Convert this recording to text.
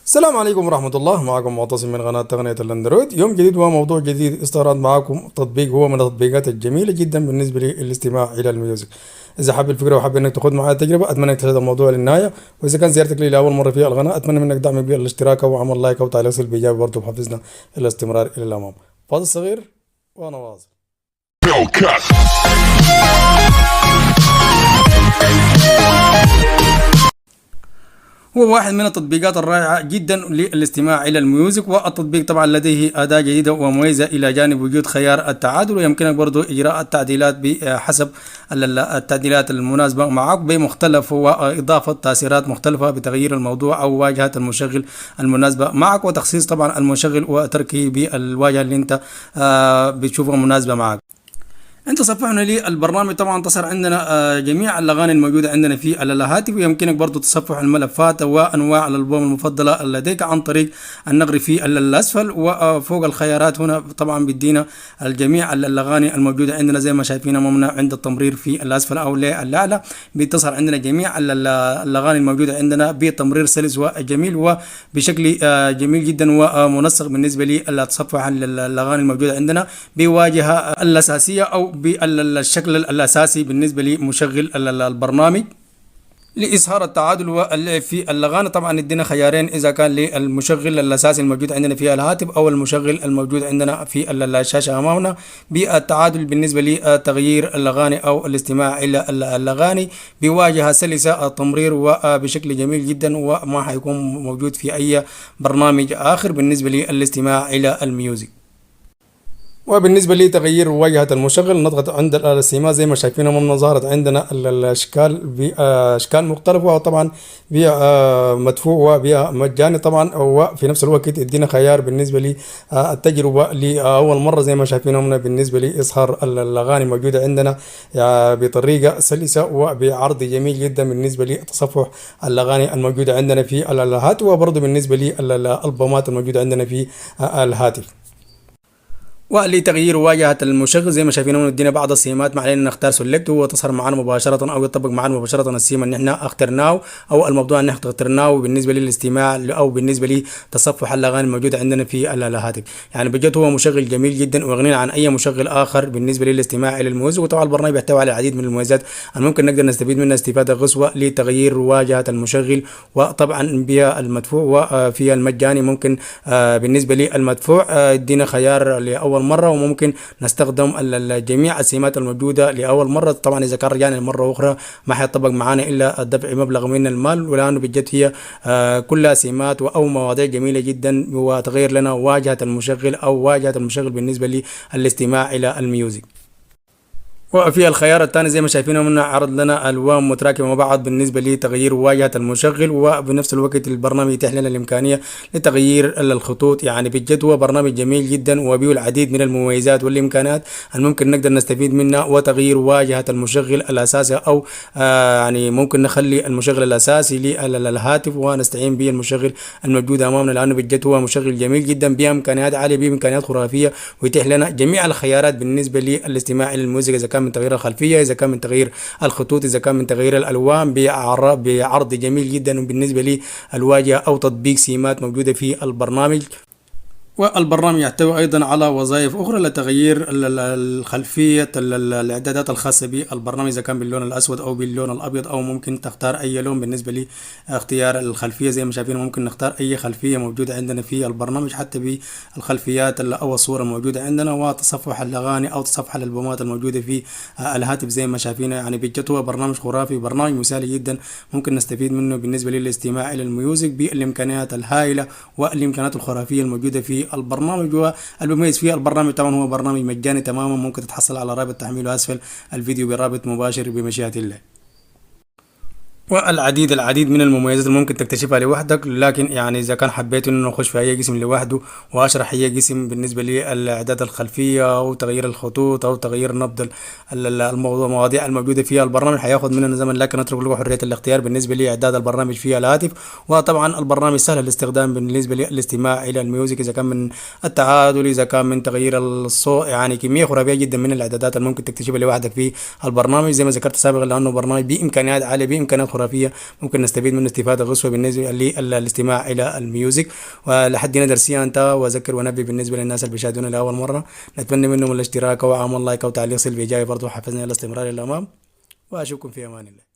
السلام عليكم ورحمة الله. معكم معتصم من قناة تقنية الأندرويد. يوم جديد وموضوع جديد استعراض معكم تطبيق هو من التطبيقات الجميلة جدا بالنسبة للاستماع إلى الميوزك. إذا حاب الفكرة وحاب إنك تاخد معايا التجربة، أتمنى إنك تشاهد الموضوع للنهاية. وإذا كان زيارتك لي لأول مرة في القناة، أتمنى منك دعم بالاشتراك أو عمل لايك أو تعليق سلبي إيجابي برضه بحفزنا الاستمرار إلى الأمام. فاضل صغير وأنا واصل. هو واحد من التطبيقات الرائعة جدا للاستماع إلى الميوزك، والتطبيق طبعا لديه أداة جديدة ومميزة إلى جانب وجود خيار التعادل، ويمكنك برضو إجراء التعديلات بحسب التعديلات المناسبة معك بمختلف وإضافة تأثيرات مختلفة بتغيير الموضوع أو واجهة المشغل المناسبة معك، وتخصيص طبعا المشغل وتركه بالواجهة اللي أنت بتشوفها مناسبة معك. انت تصفحنا للبرنامج. طبعا تصل عندنا جميع الاغاني الموجوده عندنا في الهاتف، ويمكنك برضو تصفح الملفات وانواع الالبوم المفضله لديك عن طريق النقر في الاسفل، وفوق الخيارات هنا طبعا بيدينا الجميع الاغاني الموجوده عندنا زي ما شايفين امامنا عند التمرير في الاسفل او للاعلى. بيتصل عندنا جميع الاغاني الموجوده عندنا بتمرير سلس وجميل وبشكل جميل جدا ومنسق بالنسبه للتصفح الاغاني الموجوده عندنا بواجهه الاساسيه او بالشكل الأساسي بالنسبة لمشغل البرنامج. لإظهار التعادل في الأغاني طبعا ادينا خيارين، إذا كان للمشغل الأساسي الموجود عندنا في الهاتف أو المشغل الموجود عندنا في الشاشة أمامنا. بالتعادل بالنسبة لتغيير الأغاني أو الاستماع إلى الأغاني بواجهة سلسة التمرير وبشكل جميل جدا، وما حيكون موجود في أي برنامج آخر بالنسبة للاستماع إلى الميوزك. وبالنسبة لتغيير واجهة المشغل نضغط عند السيمات زي ما شايفين امامنا، ظهرت عندنا الاشكال باشكال مختلفة، وطبعا بها مدفوع وبها مجاني طبعا، وفي نفس الوقت يدينا خيار بالنسبة للتجربة لأول مرة زي ما شايفين امامنا بالنسبة لإظهار الأغاني الموجودة عندنا بطريقة سلسة وبعرض جميل جدا بالنسبة لتصفح الأغاني الموجودة عندنا في الهاتف، وبرضه بالنسبة للألبومات الموجودة عندنا في الهاتف. ولتغيير واجهة المشغل زي ما شايفين هنا ادينا بعض السيمات، ما علينا نختار سلكت وتظهر معنا مباشرة او يطبق معنا مباشرة السيمة اللي احنا اخترناه او الموضوع اللي احنا اخترناه بالنسبة للاستماع او بالنسبة لتصفح الاغاني الموجودة عندنا في الهاتف. يعني بجد هو مشغل جميل جدا ويغنينا عن اي مشغل اخر بالنسبة للاستماع الى الميوزك. وطبعا البرنامج يحتوي على العديد من المميزات الممكن نقدر نستفيد منها استفادة قصوى لتغيير واجهة المشغل، وطبعا بها المدفوع وفيها المجاني. ممكن بالنسبة للمدفوع ادينا خيار لأول مرة، وممكن نستخدم جميع السمات الموجودة لأول مرة. طبعا إذا كان رجعنا مرة أخرى ما حيطبق معنا إلا دفع مبلغ من المال، ولأنه بجد هي كلها سمات أو مواضيع جميلة جدا وتغير لنا واجهة المشغل أو واجهة المشغل بالنسبة للاستماع إلى الميوزك. وفي الخيار الثاني زي ما شايفين هنا عرض لنا الوان متراكمه مع بعض بالنسبه لتغيير واجهه المشغل، وبنفس الوقت البرنامج يتيح لنا الامكانيه لتغيير الخطوط. يعني بجد هو برنامج جميل جدا وبيه العديد من المميزات والامكانيات الممكن نقدر نستفيد منها، وتغيير واجهه المشغل الاساسي او يعني ممكن نخلي المشغل الاساسي للهاتف ونستعين به المشغل الموجود امامنا، لانه بجد هو مشغل جميل جدا بامكانيات عاليه بامكانيات خرافيه، ويتيح لنا جميع الخيارات بالنسبه للاستماع الى الموسيقى، اذا كان من تغيير الخلفيه، اذا كان من تغيير الخطوط، اذا كان من تغيير الالوان بعرض جميل جدا بالنسبه للواجهه او تطبيق سيمات موجوده في البرنامج. والبرنامج يحتوي أيضا على وظائف أخرى لتغيير الخلفية الإعدادات الخاصة بالبرنامج، إذا كان باللون الأسود أو باللون الأبيض، أو ممكن تختار أي لون بالنسبة لاختيار الخلفية. زي ما شايفين ممكن نختار أي خلفية موجودة عندنا في البرنامج حتى بالخلفيات أو الصورة الموجودة عندنا، وتصفح الأغاني أو تصفح الألبومات الموجودة في الهاتف زي ما شايفين. يعني بجد هو برنامج خرافي، برنامج مثالي جدا ممكن نستفيد منه بالنسبة للاستماع إلى الميوزك بالإمكانيات الهائلة والإمكانيات الخرافية الموجودة في البرنامج. والمميز في البرنامج طبعا هو برنامج مجاني تماما، ممكن تتحصل على رابط تحميله اسفل الفيديو برابط مباشر بمشيئة الله. والعديد من المميزات اللي ممكن تكتشفها لوحدك، لكن يعني اذا كان حبيت انه نخش في اي قسم لوحده واشرح اي قسم بالنسبه للاعداد الخلفيه او تغيير الخطوط او تغيير نبض المواضيع الموجوده فيها البرنامج، حياخذ مننا زمن، لكن اترك له حريه الاختيار بالنسبه لاعداد البرنامج في الهاتف. وطبعا البرنامج سهل الاستخدام بالنسبه للاستماع الى الميوزك، اذا كان من التعادل، اذا كان من تغيير الصوت، يعني كميه خرافيه جدا من الاعدادات اللي ممكن تكتشفها لوحدك في البرنامج زي ما ذكرت سابقا، لانه برنامج بامكانيات عاليه بامكانيات خرافية ممكن نستفيد منه استفادة قصوى بالنسبة للاستماع إلى الميوزك. ولحد هنا درسي أنت، وأذكر وأنبه بالنسبة للناس اللي بيشاهدونا لأول مرة، نتمنى منهم الاشتراك أو عمل لايك أو تعليق سلبي إيجابي برضو حفزنا إلى الاستمرار إلى الأمام، وأشوفكم في أمان الله.